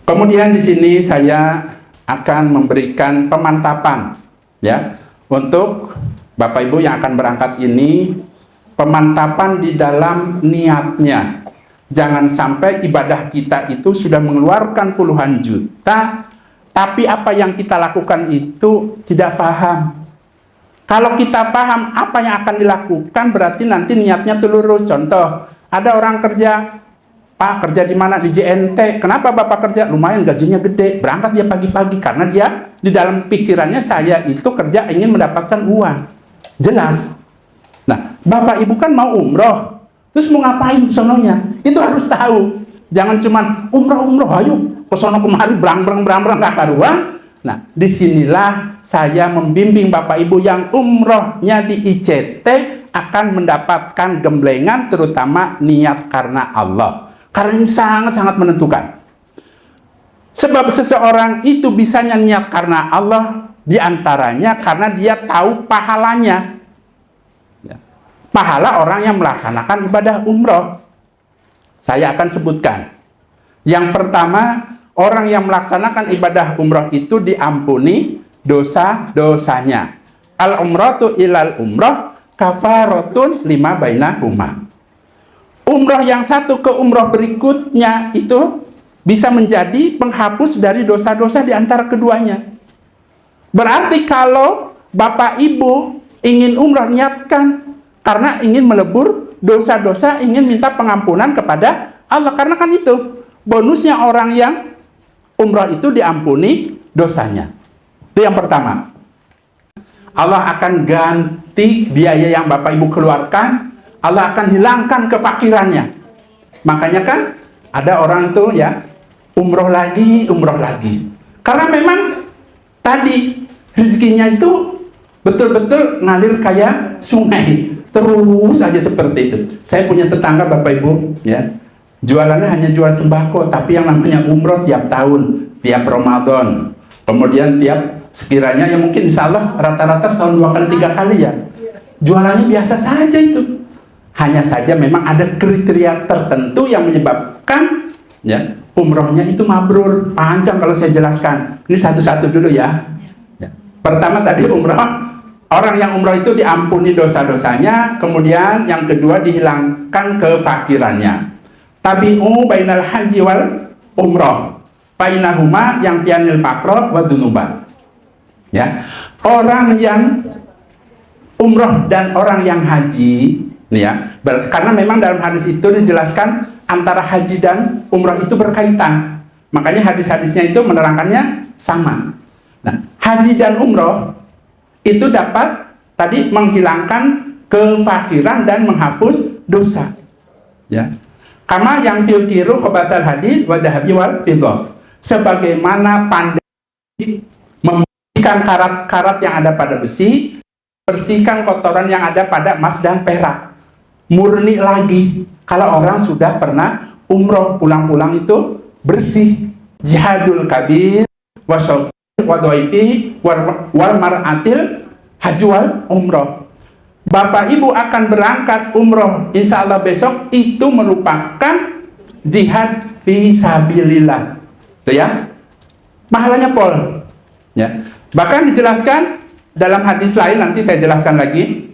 Kemudian di sini saya akan memberikan pemantapan ya untuk Bapak Ibu yang akan berangkat ini, pemantapan di dalam niatnya. Jangan sampai ibadah kita itu sudah mengeluarkan puluhan juta, tapi apa yang kita lakukan itu tidak paham. Kalau kita paham apa yang akan dilakukan, berarti nanti niatnya tuh lurus. Contoh, ada orang kerja, Pak kerja di mana? Di JNT. Kenapa Bapak kerja? Lumayan gajinya gede. Berangkat dia pagi-pagi karena dia di dalam pikirannya, saya itu kerja ingin mendapatkan uang. Jelas. Nah, Bapak Ibu kan mau umroh, terus mau ngapain sononya? Itu harus tahu. Jangan cuman umroh, ayo ke sono kemari brang gak karuan. Nah, disinilah saya membimbing Bapak Ibu yang umrohnya di ICT akan mendapatkan gemblengan, terutama niat karena Allah. Karena ini sangat-sangat menentukan. Sebab seseorang itu bisanya niat karena Allah, diantaranya karena dia tahu pahalanya. Pahala orang yang melaksanakan ibadah umroh. Saya akan sebutkan. Yang pertama, orang yang melaksanakan ibadah umroh itu diampuni dosa-dosanya. Al-umratu ilal umroh kafaratun lima bainahuma. Umroh yang satu ke umroh berikutnya itu bisa menjadi penghapus dari dosa-dosa di antara keduanya. Berarti kalau Bapak Ibu ingin umroh, niatkan karena ingin melebur dosa-dosa, ingin minta pengampunan kepada Allah. Karena kan itu bonusnya orang yang umroh itu diampuni dosanya. Itu yang pertama. Allah akan ganti biaya yang Bapak Ibu keluarkan. Allah akan hilangkan kefakirannya. Makanya kan ada orang tuh ya umroh lagi. Karena memang tadi rezekinya itu betul-betul ngalir kayak sungai. Terus aja seperti itu. Saya punya tetangga Bapak Ibu ya. Jualannya hanya jual sembako, tapi yang namanya umroh tiap tahun, tiap Ramadan. Kemudian tiap sekiranya ya mungkin insya Allah rata-rata setahun 2 kali 3 kali ya. Jualannya biasa saja itu. Hanya saja memang ada kriteria tertentu yang menyebabkan ya umrohnya itu mabrur. Panjang kalau saya jelaskan. Ini satu-satu dulu ya. Pertama tadi umroh, orang yang umroh itu diampuni dosa-dosanya. Kemudian yang kedua dihilangkan kefakirannya. Tabi'u bainal haji wal umroh bainahuma yang pianil pakro wa dunuba. Ya, orang yang umroh dan orang yang haji ya, karena memang dalam hadis itu dijelaskan antara haji dan umroh itu berkaitan. Makanya hadis-hadisnya itu menerangkannya sama. Nah, haji dan umroh itu dapat tadi menghilangkan kefakiran dan menghapus dosa. Ya. Kama yang tiru khobatal hadid wa dahabi wal fiddah. Sebagaimana pandai membersihkan karat-karat yang ada pada besi, bersihkan kotoran yang ada pada emas dan perak. Murni lagi. Kalau orang sudah pernah umroh, pulang-pulang itu bersih. Jihadul kabir wa syauqi wa dhaifi wal mar'atil haji wal umroh. Bapak Ibu akan berangkat umroh insya Allah besok, itu merupakan jihad fi sabilillah. Itu ya, pahalanya pol ya. Bahkan dijelaskan dalam hadis lain, nanti saya jelaskan lagi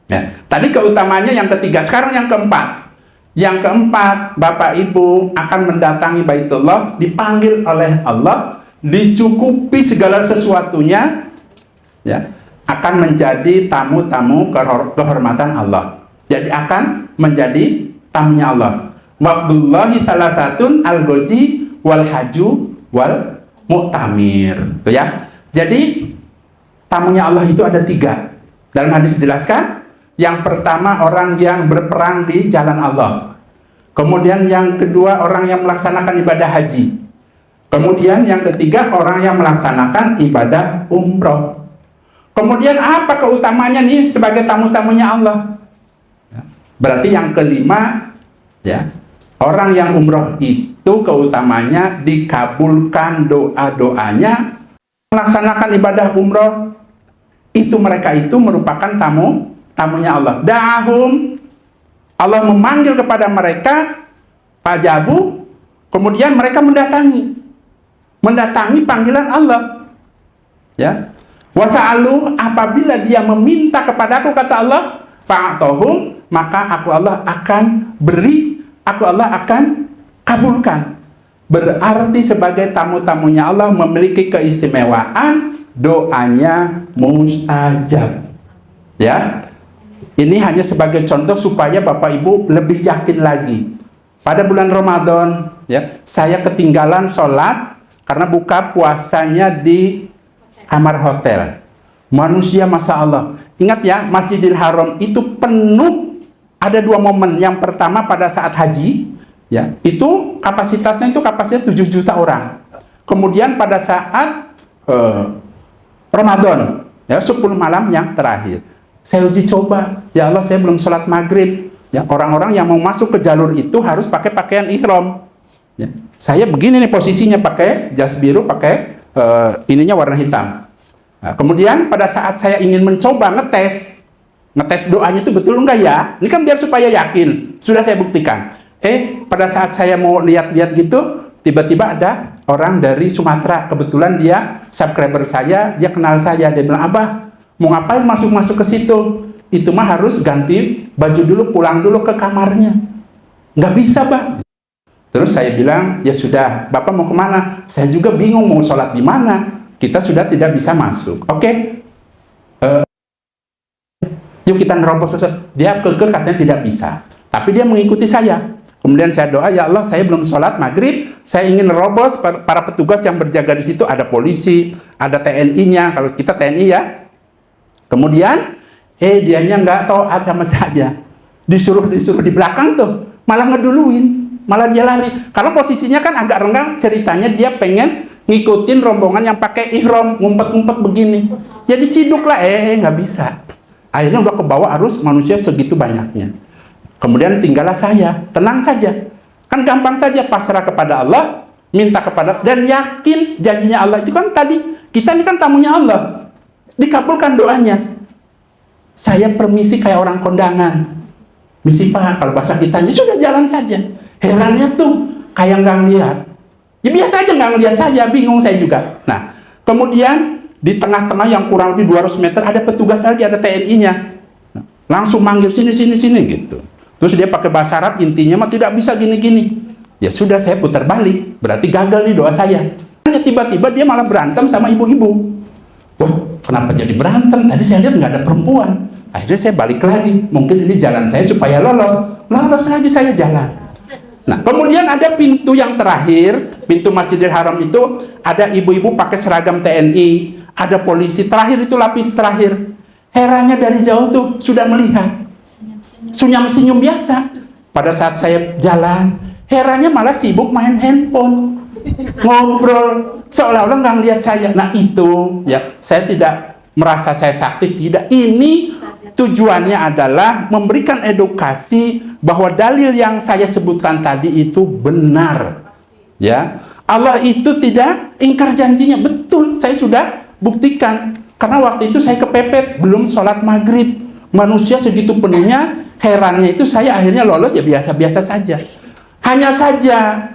ya. Tadi keutamanya yang ketiga, sekarang yang keempat. Yang keempat, Bapak Ibu akan mendatangi Baitullah, dipanggil oleh Allah, dicukupi segala sesuatunya ya, akan menjadi tamu-tamu kehormatan Allah. Jadi akan menjadi tamunya Allah. Waqdullahi salasatun al-goji wal haju wal mu'tamir. Itu ya. Jadi tamunya Allah itu ada 3. Dalam hadis dijelaskan, yang pertama orang yang berperang di jalan Allah. Kemudian yang kedua orang yang melaksanakan ibadah haji. Kemudian yang ketiga orang yang melaksanakan ibadah umroh. Kemudian apa keutamanya nih sebagai tamu-tamunya Allah? Berarti yang kelima ya, orang yang umroh itu keutamanya dikabulkan doa-doanya, melaksanakan ibadah umroh itu, mereka itu merupakan tamunya Allah. Da'ahum, Allah memanggil kepada mereka, pajabu, kemudian mereka mendatangi. mendatangi panggilan Allah. Ya. Wasa'alu, apabila dia meminta kepadaku, kata Allah, fa'atohum, maka aku Allah akan beri, aku Allah akan kabulkan. Berarti sebagai tamu-tamunya Allah memiliki keistimewaan, doanya mustajab. Ya. Ini hanya sebagai contoh supaya Bapak Ibu lebih yakin lagi. Pada bulan Ramadan, ya, saya ketinggalan sholat karena buka puasanya di kamar hotel. Manusia, Masya Allah. Ingat ya, Masjidil Haram itu penuh. Ada dua momen. Yang pertama pada saat haji, ya, itu kapasitasnya 7 juta orang. Kemudian pada saat Ramadan, ya, 10 malam yang terakhir. Saya uji coba, ya Allah, saya belum sholat maghrib. Ya, orang-orang yang mau masuk ke jalur itu harus pakai pakaian ihram. Ya, saya begini nih posisinya, pakai jas biru, pakai ininya warna hitam. Nah, kemudian pada saat saya ingin mencoba ngetes doanya itu betul enggak ya? Ini kan biar supaya yakin. Sudah saya buktikan. Pada saat saya mau lihat-lihat gitu, tiba-tiba ada orang dari Sumatera. Kebetulan dia subscriber saya, dia kenal saya. Dia bilang, Abah, mau ngapain masuk-masuk ke situ? Itu mah harus ganti baju dulu, pulang dulu ke kamarnya. Nggak bisa, Bah. Terus saya bilang, ya sudah, Bapak mau kemana? Saya juga bingung mau sholat di mana. Kita sudah tidak bisa masuk. Oke. Yuk kita nerobos. Dia kekeh katanya tidak bisa. Tapi dia mengikuti saya. Kemudian saya doa, ya Allah, saya belum sholat maghrib. Saya ingin nerobos. Para petugas yang berjaga di situ, ada polisi, ada TNI-nya. Kalau kita TNI ya. Kemudian, dianya nggak taat sama saya. Disuruh di belakang tuh. Malah ngeduluin. Malah dia lari. Karena posisinya kan agak renggang, ceritanya dia pengen ngikutin rombongan yang pakai ihram, ngumpet-ngumpet begini. Jadi ciduk lah, nggak bisa. Akhirnya udah ke bawah arus manusia segitu banyaknya. Kemudian tinggallah saya, tenang saja. Kan gampang saja, pasrah kepada Allah, minta kepada, dan yakin janjinya Allah. Itu kan tadi, kita ini kan tamunya Allah. Dikabulkan doanya. Saya permisi kayak orang kondangan. Misi Pak, kalau bahasa kitanya, sudah jalan saja. Herannya tuh kayak nggak ngeliat. Ya biasa aja nggak ngeliat saya, bingung saya juga. Nah, kemudian di tengah-tengah yang kurang lebih 200 meter ada petugas lagi, ada TNI-nya. Nah, langsung manggil sini gitu. Terus dia pakai bahasa Arab, intinya mah tidak bisa gini-gini. Ya sudah, saya putar balik. Berarti gagal nih doa saya. Tiba-tiba dia malah berantem sama ibu-ibu. Wah, kenapa jadi berantem? Tadi saya lihat nggak ada perempuan. Akhirnya saya balik lagi. Mungkin ini jalan saya supaya lolos. Lolos lagi saya jalan. Nah, kemudian ada pintu yang terakhir, pintu Masjidil Haram itu ada ibu-ibu pakai seragam TNI, ada polisi. Terakhir itu lapis terakhir. Herannya dari jauh tuh sudah melihat. Senyum-senyum biasa. Pada saat saya jalan, herannya malah sibuk main handphone, ngobrol, seolah-olah nggak ngeliat saya. Nah itu, ya, saya tidak merasa saya sakti, tidak. Ini tujuannya adalah memberikan edukasi bahwa dalil yang saya sebutkan tadi itu benar. Ya, Allah itu tidak ingkar janjinya. Betul, saya sudah buktikan. Karena waktu itu saya kepepet, belum sholat maghrib. Manusia segitu penuhnya, herannya itu saya akhirnya lolos, ya biasa-biasa saja. Hanya saja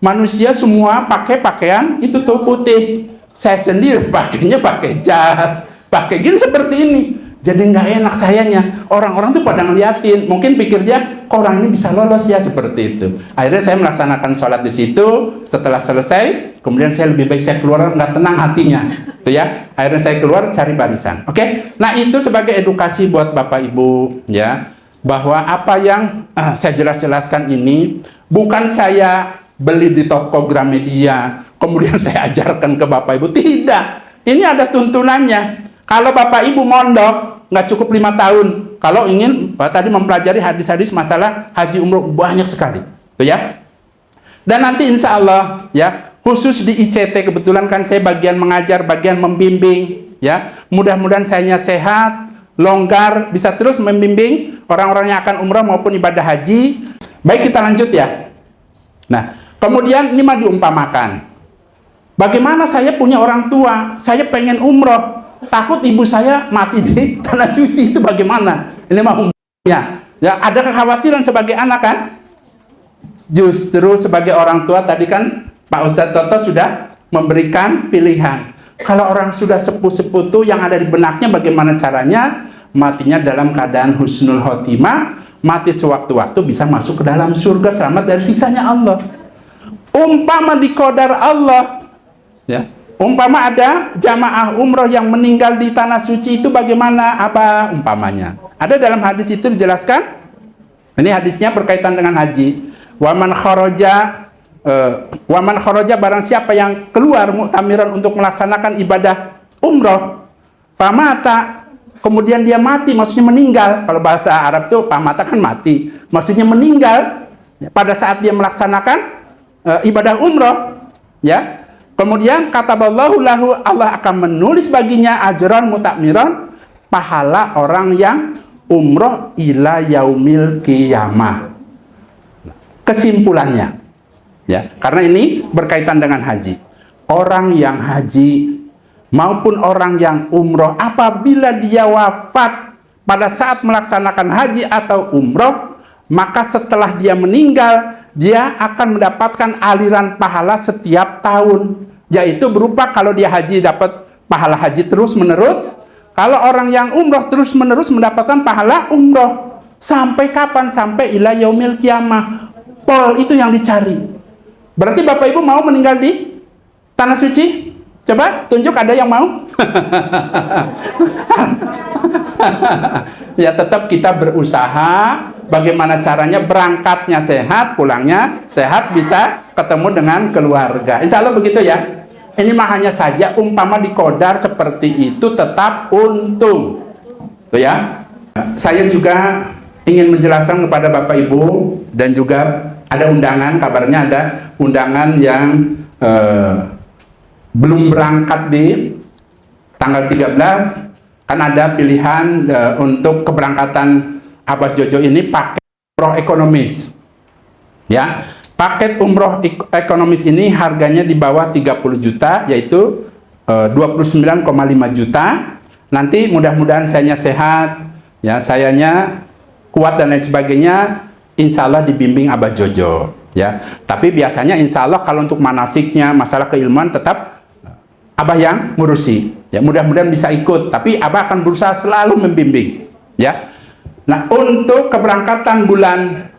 manusia semua pakai pakaian itu tuh putih. Saya sendiri pakainya pakai jas, pakai gini seperti ini. Jadi nggak enak sayanya. Orang-orang tuh pada ngeliatin. Mungkin pikir dia, kok orang ini bisa lolos ya, seperti itu. Akhirnya saya melaksanakan sholat di situ. Setelah selesai, kemudian saya lebih baik saya keluar, nggak tenang hatinya. Tuh ya. Akhirnya saya keluar cari barisan. Oke? Nah itu sebagai edukasi buat Bapak Ibu, ya, bahwa apa yang saya jelaskan ini bukan saya beli di toko Gramedia, kemudian saya ajarkan ke Bapak Ibu. Tidak. Ini ada tuntunannya. Kalau Bapak Ibu mondok, nggak cukup 5 tahun. Kalau ingin tadi mempelajari hadis-hadis masalah haji umroh, banyak sekali. Tuh ya. Dan nanti insya Allah, ya, khusus di ICT, kebetulan kan saya bagian mengajar, bagian membimbing. Ya, mudah-mudahan saya sehat, longgar, bisa terus membimbing orang-orang yang akan umroh maupun ibadah haji. Baik, kita lanjut ya. Nah, kemudian ini mah diumpamakan. Bagaimana saya punya orang tua, saya pengen umroh, takut ibu saya mati di tanah suci, itu bagaimana? Ini mah umumnya. Ya, ada kekhawatiran sebagai anak kan? Justru sebagai orang tua tadi kan Pak Ustadz Toto sudah memberikan pilihan. Kalau orang sudah sepuh-sepuh tuh yang ada di benaknya bagaimana caranya? Matinya dalam keadaan husnul khotimah, mati sewaktu-waktu bisa masuk ke dalam surga, selamat dari siksanya Allah. Umpama di qadar Allah, ya, umpama ada jamaah umroh yang meninggal di tanah suci itu bagaimana? Apa umpamanya? Ada dalam hadis itu dijelaskan. Ini hadisnya berkaitan dengan haji. Waman kharaja barang siapa yang keluar mu'tamiran untuk melaksanakan ibadah umroh, famata, kemudian dia mati, maksudnya meninggal. Kalau bahasa Arab tuh pamata kan mati, maksudnya meninggal pada saat dia melaksanakan ibadah umroh, ya. Kemudian kataballahu lahu, Allah akan menulis baginya ajran mutakmiran, pahala orang yang umroh ila yaumil qiyamah. Kesimpulannya, ya, karena ini berkaitan dengan haji. Orang yang haji maupun orang yang umroh, apabila dia wafat pada saat melaksanakan haji atau umroh, maka setelah dia meninggal, dia akan mendapatkan aliran pahala setiap tahun, yaitu berupa kalau dia haji dapat pahala haji terus menerus, kalau orang yang umroh terus menerus mendapatkan pahala umroh. Sampai kapan? Sampai ila yaumil qiyamah. Pol itu yang dicari. Berarti Bapak Ibu mau meninggal di tanah suci? Coba tunjuk, ada yang mau? Ya, tetap kita berusaha bagaimana caranya berangkatnya sehat, pulangnya sehat, bisa ketemu dengan keluarga. Insya Allah begitu ya. Ini mah hanya saja umpama di qadar seperti itu tetap untung. Tuh ya. Saya juga ingin menjelaskan kepada Bapak Ibu, dan juga ada undangan, kabarnya ada undangan yang belum berangkat di tanggal 13, kan ada pilihan untuk keberangkatan Abah Jojo ini paket umroh ekonomis, ya. Paket umroh ekonomis ini harganya di bawah 30 juta, yaitu 29,5 juta. Nanti mudah-mudahan sayanya sehat, ya, sayanya kuat dan lain sebagainya, insya Allah dibimbing Abah Jojo, ya. Tapi biasanya insya Allah kalau untuk manasiknya, masalah keilmuan, tetap Abah yang ngurusi, ya. Mudah-mudahan bisa ikut, tapi Abah akan berusaha selalu membimbing, ya. Nah, untuk keberangkatan bulan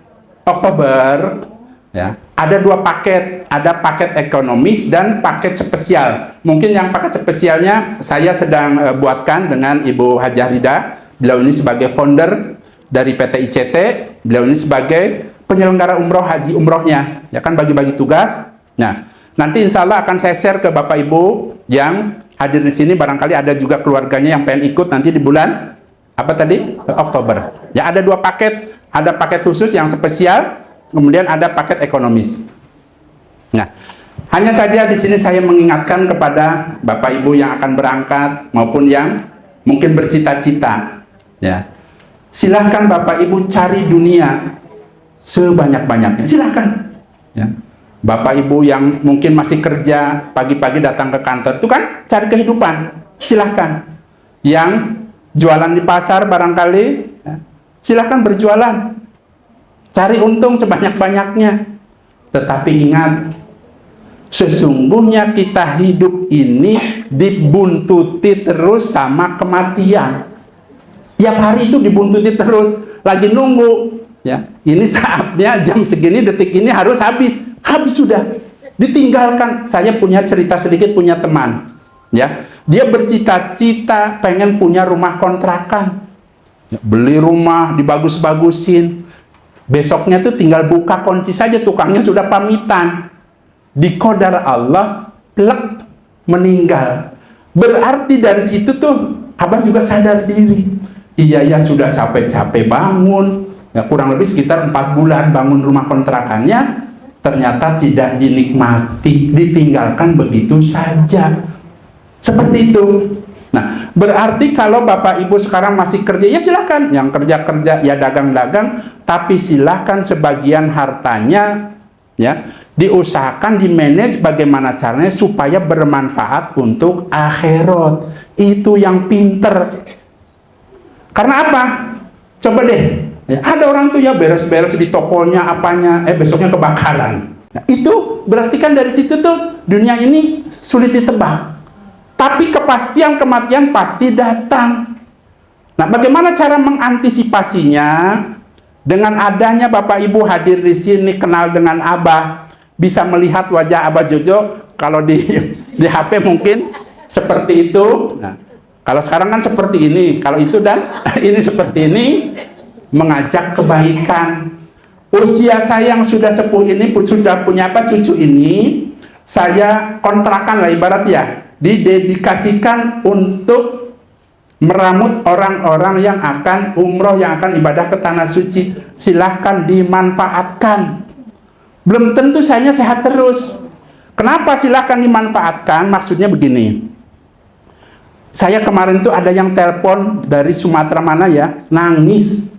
Oktober, ya, ada dua paket, ada paket ekonomis dan paket spesial. Mungkin yang paket spesialnya saya sedang buatkan dengan Ibu Hajah Rida. Beliau ini sebagai founder dari PT ICT, beliau ini sebagai penyelenggara umroh haji umrohnya, ya kan, bagi-bagi tugas. Nah, nanti insya Allah akan saya share ke Bapak Ibu yang hadir di sini, barangkali ada juga keluarganya yang pengen ikut nanti di bulan apa tadi? Oktober. Ya, ada dua paket, ada paket khusus yang spesial, kemudian ada paket ekonomis. Nah, hanya saja di sini saya mengingatkan kepada Bapak Ibu yang akan berangkat maupun yang mungkin bercita-cita, ya. Silahkan Bapak Ibu cari dunia sebanyak-banyaknya, silahkan, ya. Bapak Ibu yang mungkin masih kerja, pagi-pagi datang ke kantor, itu kan cari kehidupan, silahkan. Yang jualan di pasar barangkali, ya, silahkan berjualan, cari untung sebanyak-banyaknya. Tetapi ingat, sesungguhnya kita hidup ini dibuntuti terus sama kematian. Tiap hari itu dibuntuti terus, lagi nunggu, ya. Ini saatnya, jam segini, detik ini harus habis sudah, ditinggalkan. Saya punya cerita sedikit, punya teman, ya, dia bercita-cita pengen punya rumah kontrakan, beli rumah dibagus-bagusin, besoknya tuh tinggal buka kunci saja, tukangnya sudah pamitan. Di qadar Allah, plek, meninggal. Berarti dari situ tuh Abah juga sadar diri, iya ya, sudah capek-capek bangun, ya, kurang lebih sekitar 4 bulan bangun rumah kontrakannya, ternyata tidak dinikmati, ditinggalkan begitu saja. Seperti itu. Nah, berarti kalau Bapak Ibu sekarang masih kerja, ya silahkan. Yang kerja-kerja, ya dagang-dagang, tapi silahkan sebagian hartanya, ya, diusahakan, dimanage bagaimana caranya supaya bermanfaat untuk akhirat. Itu yang pinter. Karena apa? Coba deh, ya, ada orang tuh ya beres-beres di tokonya, apanya, besoknya kebakaran. Nah, itu berarti kan dari situ tuh dunia ini sulit ditebak. Tapi kepastian kematian pasti datang. Nah, bagaimana cara mengantisipasinya? Dengan adanya Bapak Ibu hadir di sini, kenal dengan Abah, bisa melihat wajah Abah Jojo. Kalau di HP mungkin seperti itu. Nah, kalau sekarang kan seperti ini, kalau itu dan ini seperti ini, mengajak kebaikan. Usia saya yang sudah sepuh ini, sudah punya apa cucu ini, saya kontrakan lah ibarat ya, didedikasikan untuk meramut orang-orang yang akan umroh, yang akan ibadah ke tanah suci. Silahkan dimanfaatkan. Belum tentu saya sehat terus. Kenapa silahkan dimanfaatkan? Maksudnya begini, saya kemarin tuh ada yang telepon dari Sumatera mana ya, nangis.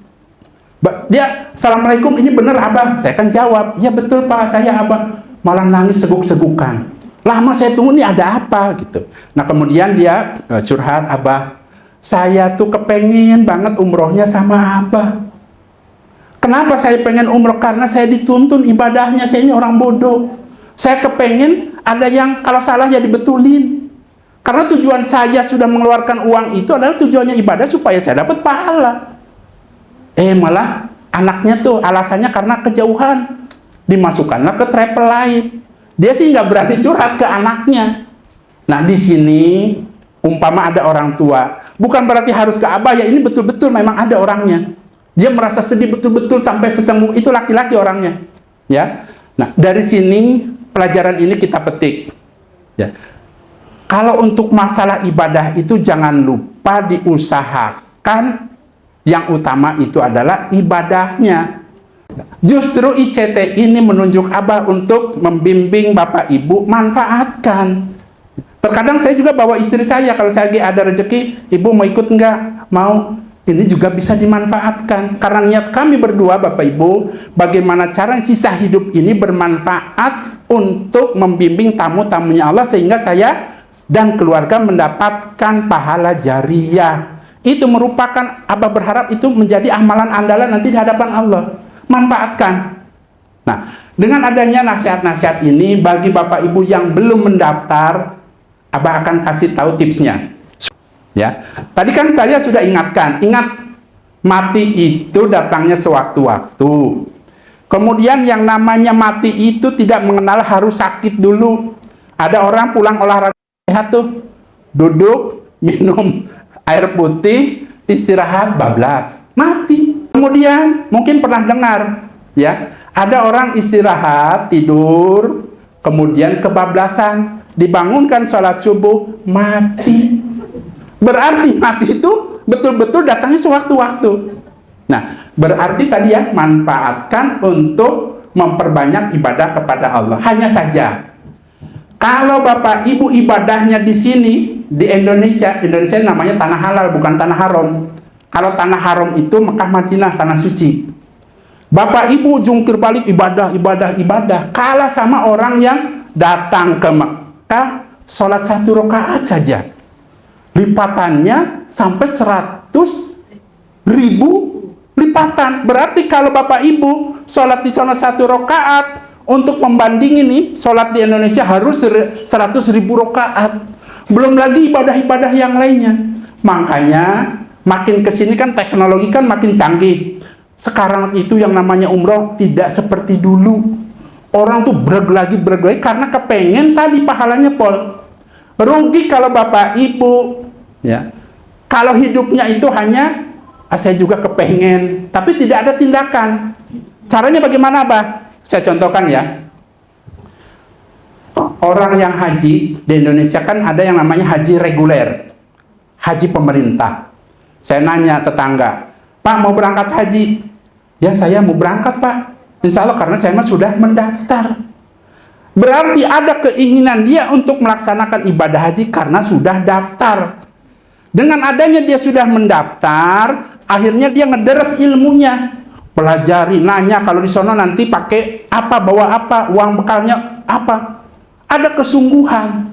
Dia, Assalamualaikum, ini bener Abah? Saya kan jawab, ya betul Pak, saya Abah. Malah nangis seguk-segukan. Lama saya tunggu, nih ada apa gitu. Nah kemudian dia curhat, Abah, saya tuh kepengen banget umrohnya sama Abah. Kenapa saya pengen umroh? Karena saya dituntun ibadahnya, saya ini orang bodoh. Saya kepengen ada yang kalau salah ya dibetulin. Karena tujuan saya sudah mengeluarkan uang itu adalah tujuannya ibadah supaya saya dapat pahala. Malah anaknya tuh alasannya karena kejauhan. Dimasukkanlah ke travel lain. Dia sih nggak berani curhat ke anaknya. Nah di sini umpama ada orang tua, bukan berarti harus ke Abah ya, ini betul-betul memang ada orangnya. Dia merasa sedih betul-betul sampai sesengguh itu, laki-laki orangnya. Ya. Nah, dari sini pelajaran ini kita petik. Ya. Kalau untuk masalah ibadah itu jangan lupa diusahakan, yang utama itu adalah ibadahnya. Justru ICT ini menunjuk Abah untuk membimbing Bapak Ibu, manfaatkan. Terkadang saya juga bawa istri saya, kalau saya lagi ada rezeki, Ibu mau ikut enggak? Mau. Ini juga bisa dimanfaatkan. Karena niat kami berdua Bapak Ibu, bagaimana cara sisa hidup ini bermanfaat untuk membimbing tamu-tamunya Allah, sehingga saya dan keluarga mendapatkan pahala jariah. Itu merupakan, Abah berharap itu menjadi amalan andalan nanti di hadapan Allah. Manfaatkan. Nah, dengan adanya nasihat-nasihat ini, bagi Bapak Ibu yang belum mendaftar, Abah akan kasih tahu tipsnya. Ya, tadi kan saya sudah ingatkan, ingat mati itu datangnya sewaktu-waktu. Kemudian yang namanya mati itu tidak mengenal harus sakit dulu. Ada orang pulang olahraga sehat tuh, duduk, minum air putih, istirahat, bablas, mati. Kemudian mungkin pernah dengar, ya, ada orang istirahat, tidur, kemudian kebablasan, dibangunkan sholat subuh, mati. Berarti mati itu betul-betul datangnya sewaktu-waktu. Nah, berarti tadi ya, manfaatkan untuk memperbanyak ibadah kepada Allah. Hanya saja, kalau Bapak Ibu ibadahnya di sini, di Indonesia, Indonesia namanya tanah halal, bukan tanah haram. Kalau tanah haram itu Mekah, Madinah, tanah suci. Bapak Ibu jungkir balik ibadah. Kalah sama orang yang datang ke Mekah, sholat 1 rakaat saja. Lipatannya sampai 100.000 lipatan. Berarti kalau Bapak Ibu sholat di sana 1 rakaat, untuk membanding ini sholat di Indonesia harus 100.000 rakaat. Belum lagi ibadah-ibadah yang lainnya. Makanya makin kesini kan teknologi kan makin canggih. Sekarang itu yang namanya umroh tidak seperti dulu. Orang tuh breg lagi karena kepengen tadi pahalanya pol. Rugi kalau Bapak Ibu, ya. Kalau hidupnya itu hanya saya juga kepengen, tapi tidak ada tindakan. Caranya bagaimana, Bah? Saya contohkan ya. Orang yang haji di Indonesia kan ada yang namanya haji reguler, haji pemerintah. Saya nanya tetangga, Pak mau berangkat haji? Ya saya mau berangkat Pak. Insya Allah karena saya sudah mendaftar. Berarti ada keinginan dia untuk melaksanakan ibadah haji karena sudah daftar. Dengan adanya dia sudah mendaftar, akhirnya dia ngederes ilmunya, pelajari, nanya kalau di sono nanti pakai apa, bawa apa, uang bekalnya apa. Ada kesungguhan.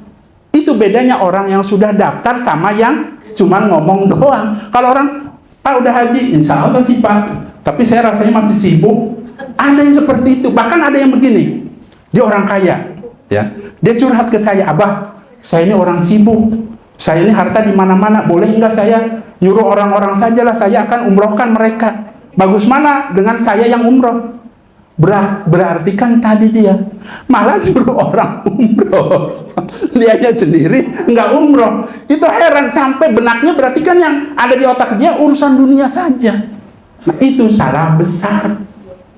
Itu bedanya orang yang sudah daftar sama yang cuma ngomong doang. Kalau orang, Pak udah haji, insya Allah sih Pak, tapi saya rasanya masih sibuk. Ada yang seperti itu. Bahkan ada yang begini, Dia orang kaya, ya. Dia curhat ke saya, Abah, saya ini orang sibuk, saya ini harta di mana-mana, boleh nggak saya nyuruh orang-orang sajalah, saya akan umrohkan mereka. Bagus mana dengan saya yang umroh? Berarti kan tadi dia malah nyuruh orang umroh, dianya sendiri nggak umroh. Itu heran, sampai benaknya berarti kan yang ada di otak dia urusan dunia saja. Nah, itu salah besar,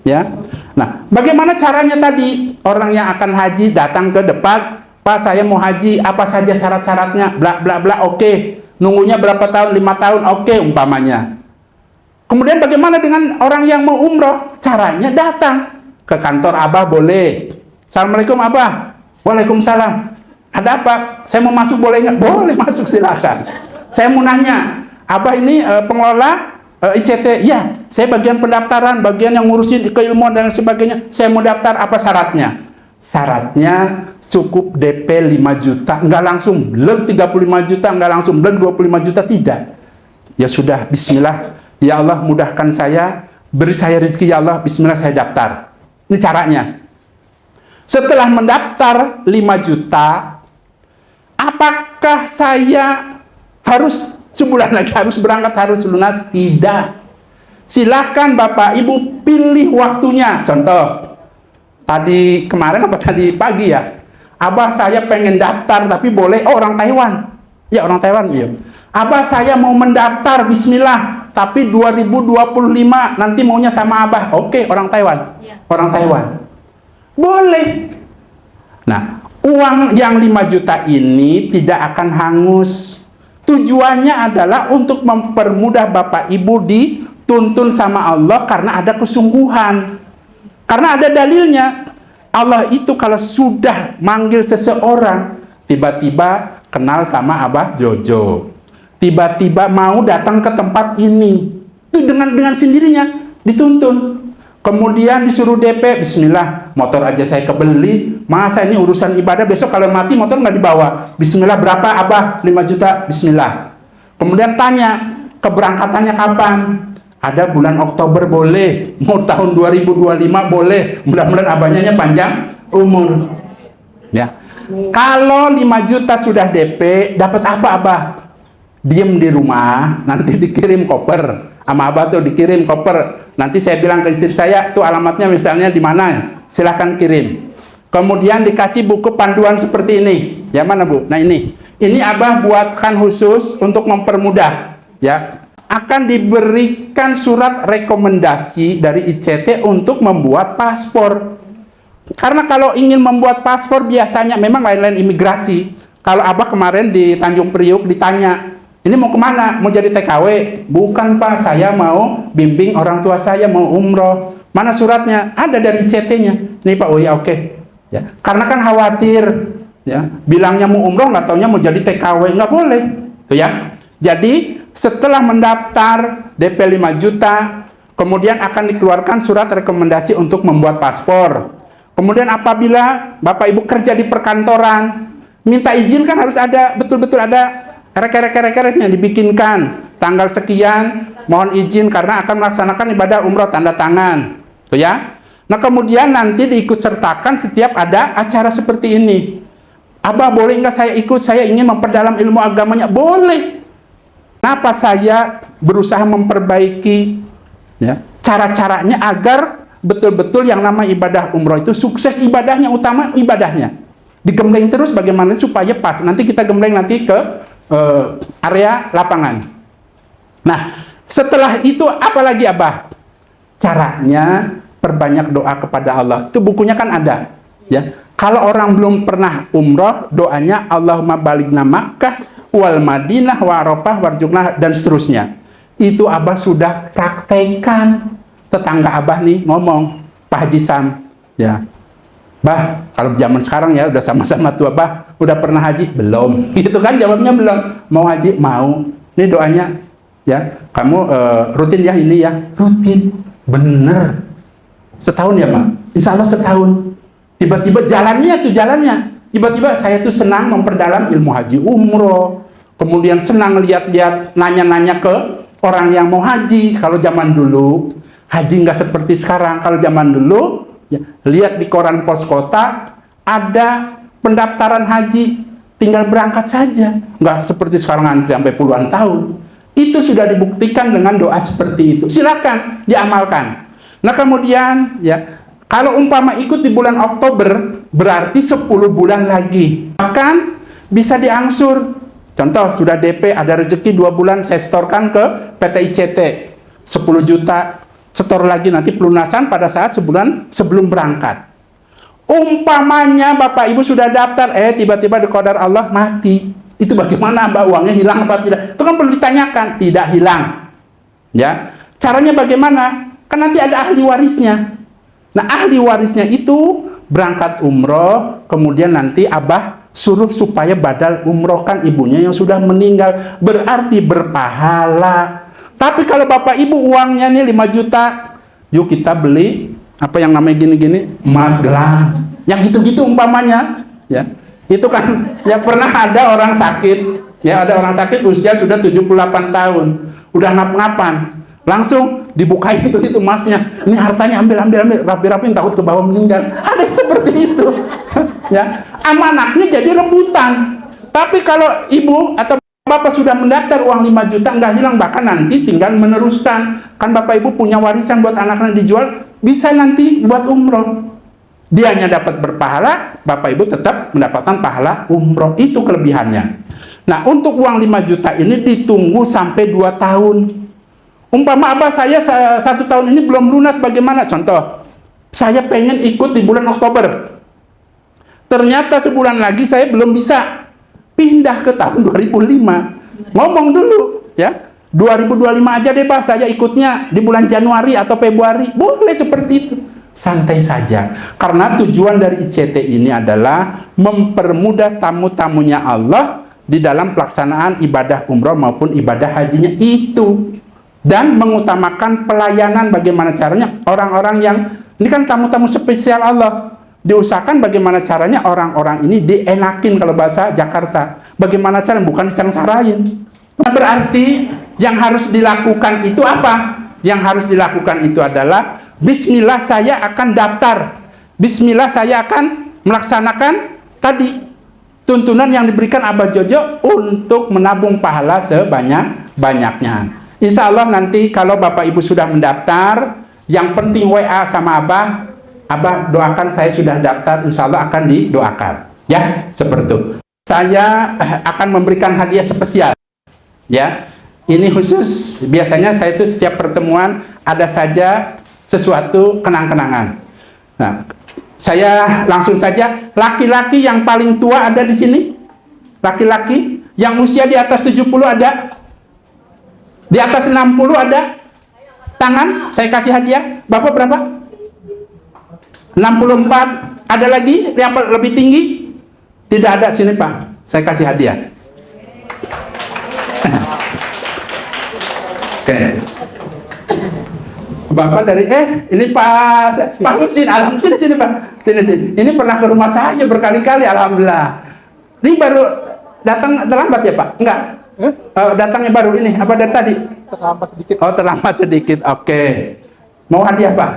ya. Nah, bagaimana caranya tadi? Orang yang akan haji datang ke depan, Pak, saya mau haji, apa saja syarat-syaratnya, bla bla bla, oke. Nunggunya berapa tahun? 5 tahun, oke, umpamanya. Kemudian bagaimana dengan orang yang mau umroh? Caranya datang ke kantor Abah, boleh. Assalamualaikum Abah. Waalaikumsalam. Ada apa? Saya mau masuk, boleh nggak? Boleh masuk, silakan. Saya mau nanya, Abah ini pengelola ICT? Ya, saya bagian pendaftaran, bagian yang ngurusin keilmuan dan sebagainya. Saya mau daftar, apa syaratnya? Syaratnya cukup DP 5 juta, nggak langsung bleg 35 juta, nggak langsung bleg 25 juta, tidak. Ya sudah, bismillah. Ya Allah, mudahkan saya, beri saya rezeki ya Allah, bismillah, saya daftar. Ini caranya. Setelah mendaftar 5 juta, apakah saya harus sebulan lagi harus berangkat, harus lunas? Tidak. Silahkan Bapak Ibu pilih waktunya. Contoh, tadi kemarin apa tadi pagi ya, Abah saya pengen daftar tapi boleh, oh orang Taiwan. Ya orang Taiwan, iya. Abah saya mau mendaftar, bismillah, tapi 2025 nanti maunya sama Abah. Oke, orang Taiwan. Ya. Orang Taiwan. Boleh. Nah, uang yang 5 juta ini tidak akan hangus. Tujuannya adalah untuk mempermudah Bapak Ibu dituntun sama Allah karena ada kesungguhan. Karena ada dalilnya. Allah itu kalau sudah manggil seseorang, tiba-tiba kenal sama Abah Jojo, tiba-tiba mau datang ke tempat ini, itu dengan sendirinya dituntun. Kemudian disuruh DP, bismillah, motor aja saya kebeli, masa ini urusan ibadah, besok kalau mati motor nggak dibawa, bismillah, berapa Abah? 5 juta, bismillah. Kemudian tanya, keberangkatannya kapan? Ada bulan Oktober, boleh. Mau tahun 2025 boleh. Mudah-mudahan abahnya panjang umur. Ya. Kalau 5 juta sudah DP, dapat apa Abah? Diem di rumah, nanti dikirim koper. Sama Abah tuh dikirim koper. Nanti saya bilang ke istri saya, tuh alamatnya misalnya di mana? Silahkan kirim. Kemudian dikasih buku panduan seperti ini. Yang mana Bu? Nah ini. Ini Abah buatkan khusus untuk mempermudah. Ya. Akan diberikan surat rekomendasi dari ICT untuk membuat paspor. Karena kalau ingin membuat paspor biasanya memang lain-lain imigrasi. Kalau Abah kemarin di Tanjung Priuk ditanya, ini mau kemana? Mau jadi TKW? Bukan Pak, saya mau bimbing orang tua saya, mau umroh. Mana suratnya? Ada dari ICT-nya. Nih Pak, oh ya oke. Ya. Karena kan khawatir, ya, bilangnya mau umroh, nggak taunya mau jadi TKW, nggak boleh. Tuh ya. Jadi setelah mendaftar DP 5 juta, kemudian akan dikeluarkan surat rekomendasi untuk membuat paspor. Kemudian apabila Bapak Ibu kerja di perkantoran, minta izin kan harus ada, betul-betul ada rek-rek-rek-reknya dibikinkan. Tanggal sekian, mohon izin karena akan melaksanakan ibadah umroh, tanda tangan. Tuh ya. Nah kemudian nanti diikut sertakan setiap ada acara seperti ini. Abah boleh nggak saya ikut, saya ingin memperdalam ilmu agamanya? Boleh. Kenapa saya berusaha memperbaiki ya, cara-caranya agar betul-betul yang nama ibadah umroh itu sukses, ibadahnya, utama ibadahnya. Digembleng terus bagaimana supaya pas. Nanti kita gembleng nanti ke area lapangan. Nah, setelah itu apa lagi Abah? Caranya perbanyak doa kepada Allah. Itu bukunya kan ada. Ya. Kalau orang belum pernah umroh, doanya Allahumma balighna Makkah wal Madinah wa Arafah warjukna dan seterusnya. Itu Abah sudah praktekkan. Tetangga Abah nih ngomong, Pak Haji Sam, ya, Bah, kalau zaman sekarang ya udah sama-sama tua, Bah, udah pernah haji? Belum. Gitu kan jawabnya, belum. Mau haji? Mau. Ini doanya, ya, kamu rutin ya ini ya, rutin. Bener. Setahun ya, Mak? Insya Allah setahun. Tiba-tiba jalannya. Tiba-tiba saya tuh senang memperdalam ilmu haji umroh. Kemudian senang lihat-lihat, nanya-nanya ke orang yang mau haji. Kalau zaman dulu, haji nggak seperti sekarang. Kalau zaman dulu, ya, lihat di koran pos kota ada pendaftaran haji, tinggal berangkat saja, nggak seperti sekarang antri sampai puluhan tahun. Itu sudah dibuktikan dengan doa seperti itu. Silakan diamalkan. Nah kemudian ya, kalau umpama ikut di bulan Oktober berarti 10 bulan lagi, bahkan bisa diangsur. Contoh, sudah DP, ada rezeki 2 bulan, saya setorkan ke PT ICT 10 juta, setor lagi nanti pelunasan pada saat sebulan sebelum berangkat. Umpamanya Bapak Ibu sudah daftar, tiba-tiba di qadar Allah mati, itu bagaimana Mbak, uangnya hilang apa tidak? Itu kan perlu ditanyakan. Tidak hilang ya. Caranya bagaimana? Kan nanti ada ahli warisnya. Nah ahli warisnya itu berangkat umroh, kemudian nanti Abah suruh supaya badal umrohkan ibunya yang sudah meninggal, berarti berpahala. Tapi kalau Bapak Ibu uangnya nih 5 juta, yuk kita beli apa yang namanya gini-gini, emas gelang, yang gitu-gitu umpamanya ya. Itu kan ya, pernah ada orang sakit ya, ada orang sakit usia sudah 78 tahun, udah ngap-ngapan, langsung dibukain itu emasnya, ini hartanya ambil rapi-rapiin, takut ke bawah meninggal. Ada yang seperti itu ya, amanahnya jadi rebutan. Tapi kalau ibu atau bapak sudah mendaftar, uang 5 juta nggak hilang, bahkan nanti tinggal meneruskan. Kan bapak ibu punya warisan buat anaknya dijual, bisa nanti buat umroh. Dianya dapat berpahala, bapak ibu tetap mendapatkan pahala umroh. Itu kelebihannya. Nah untuk uang 5 juta ini ditunggu sampai 2 tahun. Umpama abah saya 1 tahun ini belum lunas, bagaimana? Contoh, saya pengen ikut di bulan Oktober, ternyata sebulan lagi saya belum bisa, pindah ke tahun 2005. Ngomong dulu ya, 2025 aja deh Pak, saya ikutnya di bulan Januari atau Februari. Boleh seperti itu, santai saja. Karena tujuan dari ICT ini adalah mempermudah tamu-tamunya Allah di dalam pelaksanaan ibadah umroh maupun ibadah hajinya itu, dan mengutamakan pelayanan. Bagaimana caranya orang-orang yang ini kan tamu-tamu spesial Allah, diusahakan bagaimana caranya orang-orang ini dienakin, kalau bahasa Jakarta. Bagaimana caranya, bukan sengsarain. Nah, berarti yang harus dilakukan itu apa? Yang harus dilakukan itu adalah bismillah saya akan daftar, bismillah saya akan melaksanakan tadi tuntunan yang diberikan Abah Jojo untuk menabung pahala sebanyak-banyaknya. Insya Allah nanti kalau Bapak Ibu sudah mendaftar, yang penting WA sama Abah, Abah doakan saya sudah daftar, insya Allah akan didoakan ya, seperti itu. Saya akan memberikan hadiah spesial ya, ini khusus. Biasanya saya itu setiap pertemuan ada saja sesuatu kenang-kenangan. Nah, saya langsung saja, laki-laki yang paling tua ada di sini? Laki-laki yang usia di atas 70 ada? Di atas 60 ada? Tangan, saya kasih hadiah. Bapak berapa? 64. Ada lagi yang lebih tinggi? Tidak ada, sini Pak, saya kasih hadiah. Oke. Bapak dari ini Pak Husin, alhamdulillah, sini Pak, sini. Ini pernah ke rumah saya berkali-kali, alhamdulillah. Ini baru datang terlambat ya Pak? Enggak. Datangnya baru ini, apa dari tadi? Terlambat sedikit. Oh, terlambat sedikit. Oke. Mau hadiah, Pak?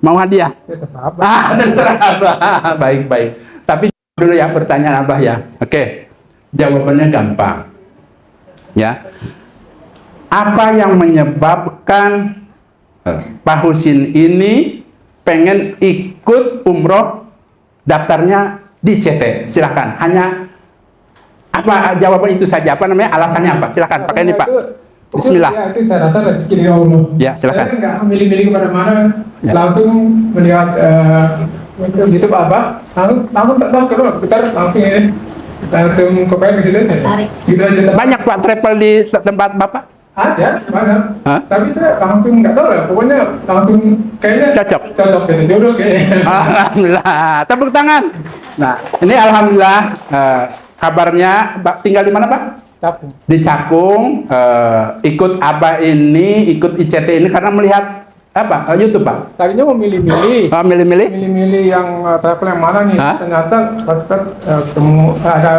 Mau hadiah? Ya, terlambat. Terlambat. Baik. Tapi dulu ya pertanyaan Abah ya. Oke. Jawabannya gampang. Ya. Apa yang menyebabkan Pak Husin ini pengen ikut umroh, daftarnya di CT? Silakan. Hanya apa jawaban itu saja, apa namanya, alasannya apa? Silakan pakai ini Pak. Bismillah. Ya, itu saya rasa rezeki dari Allah. Ya, silakan. Saya nggak milih-milih kemana mana, Ya. langsung melihat YouTube Abah, langsung keluar, putar langsung ini, langsung ke di situ. Gitu aja. Banyak Pak travel di tempat Bapak? Ada, banyak. Hah? Tapi saya langsung nggak tahu lah, pokoknya langsung kayaknya Cocok. jadi jodoh kayaknya. Alhamdulillah, tepuk tangan. Nah, ini alhamdulillah kabarnya tinggal di mana Pak? Capung. Di Cakung. Ikut Abah ini, ikut ICT ini karena melihat apa? YouTube Pak? Tadinya mau milih-milih. Milih-milih yang travel yang mana nih? Hah? Ternyata ketemu ada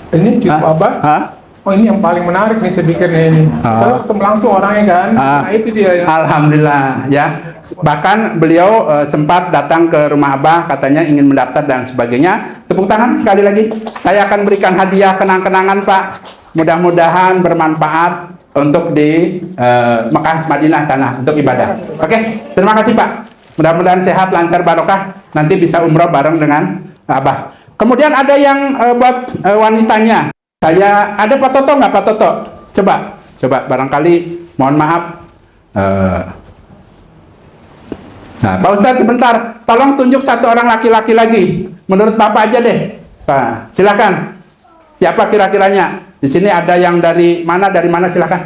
ini YouTube Hah? Abah. Hah? oh ini yang paling menarik nih saya pikirnya ini. Kalau ketemu langsung orangnya kan, nah itu dia ya. Alhamdulillah ya. Bahkan beliau sempat datang ke rumah Abah, katanya ingin mendaftar dan sebagainya. Tepuk tangan sekali lagi. Saya akan berikan hadiah kenang-kenangan Pak. Mudah-mudahan bermanfaat untuk di Mekah Madinah sana untuk ibadah. Oke, terima kasih Pak. Mudah-mudahan sehat, lancar, barokah. Nanti bisa umroh bareng dengan Abah. Kemudian ada yang buat wanitanya. Saya ada Pak Toto nggak Pak Toto? Coba barangkali. Mohon maaf. Nah, Pak Ustadz sebentar. Tolong tunjuk satu orang laki-laki lagi. Menurut Bapak aja deh. Nah, silakan. Siapa kira-kiranya? Di sini ada yang dari mana silakan.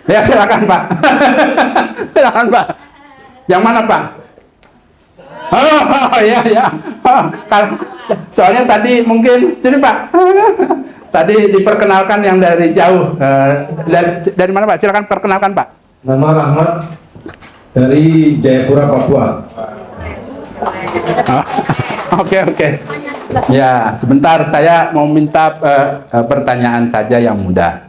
Ya silakan Pak. Silakan Pak. Yang mana Pak? Oh ya. Soalnya tadi mungkin sini Pak. Tadi diperkenalkan yang dari jauh. Dari mana Pak? Silakan perkenalkan Pak. Nama Rahmat dari Jayapura, Papua. Oke. Ya, sebentar saya mau minta pertanyaan saja yang mudah.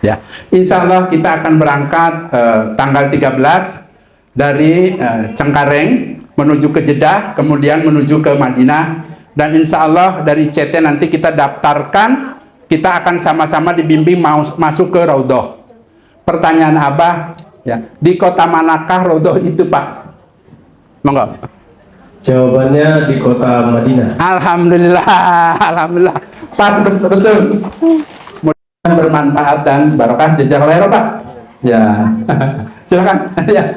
Ya, insya Allah kita akan berangkat tanggal 13 dari Cengkareng menuju ke Jeddah, kemudian menuju ke Madinah, dan insya Allah dari CT nanti kita daftarkan, kita akan sama-sama dibimbing masuk ke Raudhoh. Pertanyaan Abah, ya, di kota manakah Raudhoh itu Pak? Monggo. Jawabannya di kota Madinah. Alhamdulillah. Pas betul. Mudah-mudahan bermanfaat dan barokah. Jazakallahu khairan Pak. Ya. Silakan. Ya.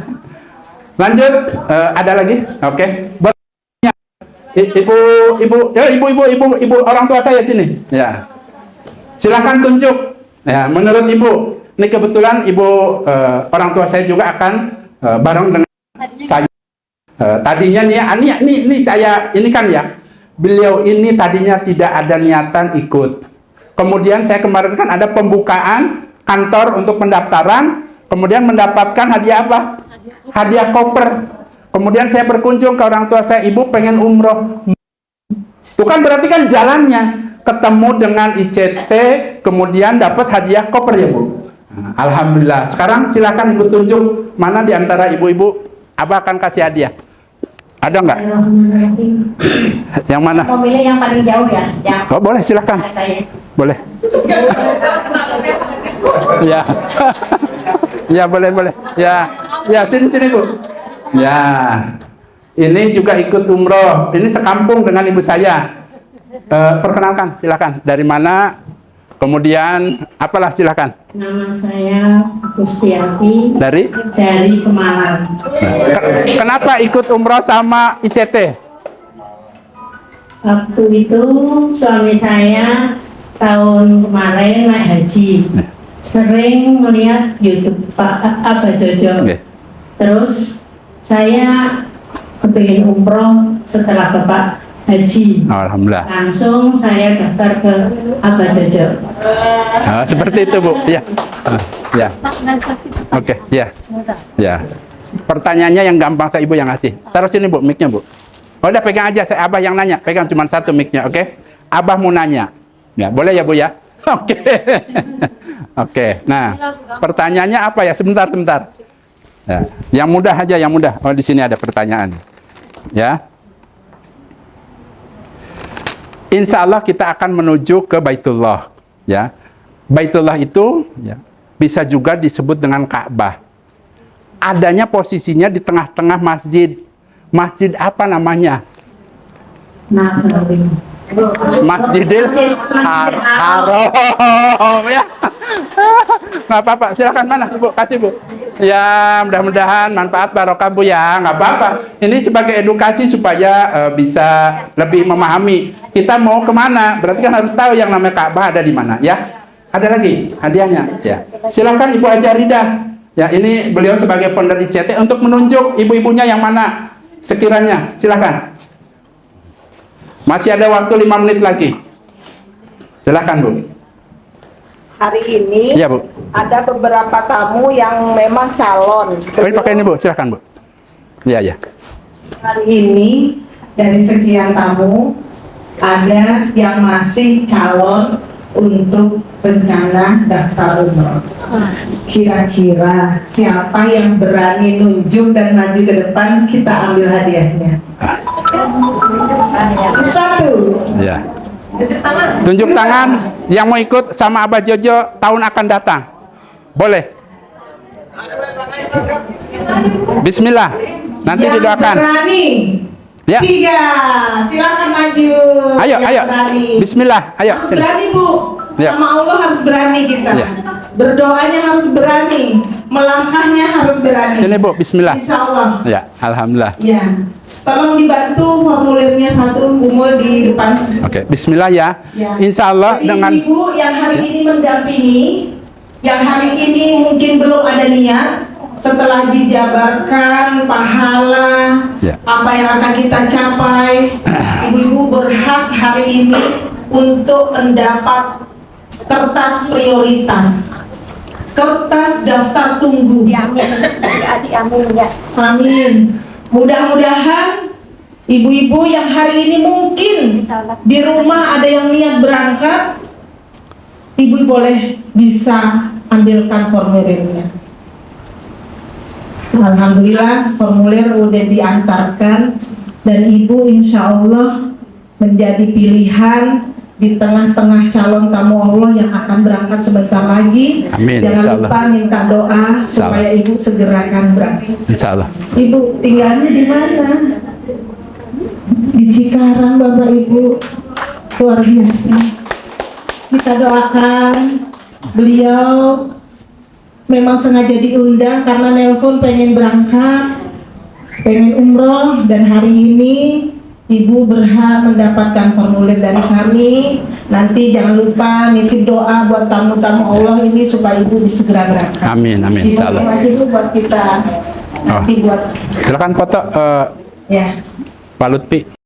Lanjut, ada lagi? Oke. Buat ibu orang tua saya sini. Ya. Silakan tunjuk. Ya, menurut Ibu, ini kebetulan Ibu orang tua saya juga akan bareng dengan saya. Tadinya nih saya ini kan ya, beliau ini tadinya tidak ada niatan ikut. Kemudian saya kemarin kan ada pembukaan kantor untuk pendaftaran, kemudian mendapatkan hadiah apa? Hadiah koper. Kemudian saya berkunjung ke orang tua saya, Ibu pengen umroh. Itu kan berarti kan jalannya ketemu dengan ICT, kemudian dapat hadiah koper ya Bu. Alhamdulillah. Sekarang silakan Ibu tunjuk mana di antara ibu-ibu Abah akan kasih hadiah. Ada nggak? Yang mana? Mau pilih yang paling jauh ya? Yang Oh, boleh silakan. saya. Boleh. Ya. Ya boleh. Ya sini Bu. Ya. Ini juga ikut umroh. Ini sekampung dengan ibu saya. Perkenalkan, silakan. Dari mana? Kemudian apalah silakan. Nama saya Gustiati Dari Pemalang. Kenapa ikut umroh sama ICT? Waktu itu suami saya tahun kemarin naik haji. Sering melihat YouTube Pak Abah Jojo. Oke. Terus saya kepingin umroh setelah Bapak haji. Alhamdulillah. Langsung saya daftar ke Abah Jojo. Seperti itu Bu. Ya. Ya. Oke. Ya. Ya. Pertanyaannya yang gampang saya Ibu yang ngasih. Taruh sini Bu, mic-nya Bu. Oh, udah pegang aja, saya Abah yang nanya. Pegang cuma satu mic-nya, oke? Abah mau nanya. Ya, boleh ya Bu ya? Oke. Oke. Nah, pertanyaannya apa ya? Sebentar. Ya. Yang mudah aja, yang mudah. Oh, di sini ada pertanyaan. Ya. Insya Allah kita akan menuju ke Baitullah. Ya. Baitullah itu ya, bisa juga disebut dengan Ka'bah. Adanya posisinya di tengah-tengah masjid. Masjid apa namanya? Nabawi. Masjidil Haram ya. Nggak apa-apa, silakan mana Bu, kasih Bu. Ya, mudah-mudahan manfaat barokah Bu ya, nggak apa-apa. Ini sebagai edukasi supaya bisa lebih memahami. Kita mau kemana? Berarti kan harus tahu yang namanya Ka'bah ada di mana ya. Ada lagi hadiahnya ya. Silakan Ibu Haja Rida. Ya, ini beliau sebagai founder ICT untuk menunjuk ibu-ibunya yang mana sekiranya. Silakan. Masih ada waktu 5 menit lagi. Silakan Bu. Hari ini Iya Bu. ada beberapa tamu yang memang calon. Pakai ini Bu, silakan Bu. Iya. Hari ini dari sekian tamu ada yang masih calon untuk rencana daftar umroh. Kira-kira siapa yang berani nunjuk dan maju ke depan, kita ambil hadiahnya. Satu. Ya. Tunjuk tangan yang mau ikut sama Abah Jojo tahun akan datang. Boleh. Bismillah. Nanti Yang didoakan. berani. Ya. 3, silakan maju. Ayo, Yang ayo. berani. Bismillah. Ayo. Harus Sini. berani, Bu. Ya. Sama Allah harus berani kita. Ya. Berdoanya harus berani. Melangkahnya harus berani. Sini, Bu. Bismillah. Insya Allah. Ya, alhamdulillah. Ya. Tolong dibantu formulirnya satu kumul di depan. Oke, Bismillah ya. Ya. Insya Allah Jadi dengan ibu yang hari ini mendampingi, yang hari ini mungkin belum ada niat, setelah dijabarkan pahala, Ya. apa yang akan kita capai, ibu-ibu berhak hari ini untuk mendapat kertas prioritas, kertas daftar tunggu. Amin. Adik amin ya. Amin. Mudah-mudahan ibu-ibu yang hari ini mungkin Insyaallah. di rumah ada yang niat berangkat, ibu boleh bisa ambilkan formulirnya. Alhamdulillah formulir udah diantarkan dan ibu insya Allah menjadi pilihan di tengah-tengah calon tamu Allah yang akan berangkat sebentar lagi. Amin, insya Jangan Allah. lupa minta doa Insya supaya ibu segerakan berangkat. Insya Allah. Ibu tinggalnya di mana? Di Cikarang, Bapak Ibu. Luar biasa. Kita doakan beliau memang sengaja diundang karena nelpon pengen berangkat, pengen umroh, dan hari ini Ibu berhak mendapatkan formulir dari kami. Nanti jangan lupa nitip doa buat tamu-tamu Allah ini supaya Ibu segera berangkat. Amin, amin, insya Allah. Dibantu aja Bu buat kita. Nanti buat Silakan foto ya. Pak Lutfi.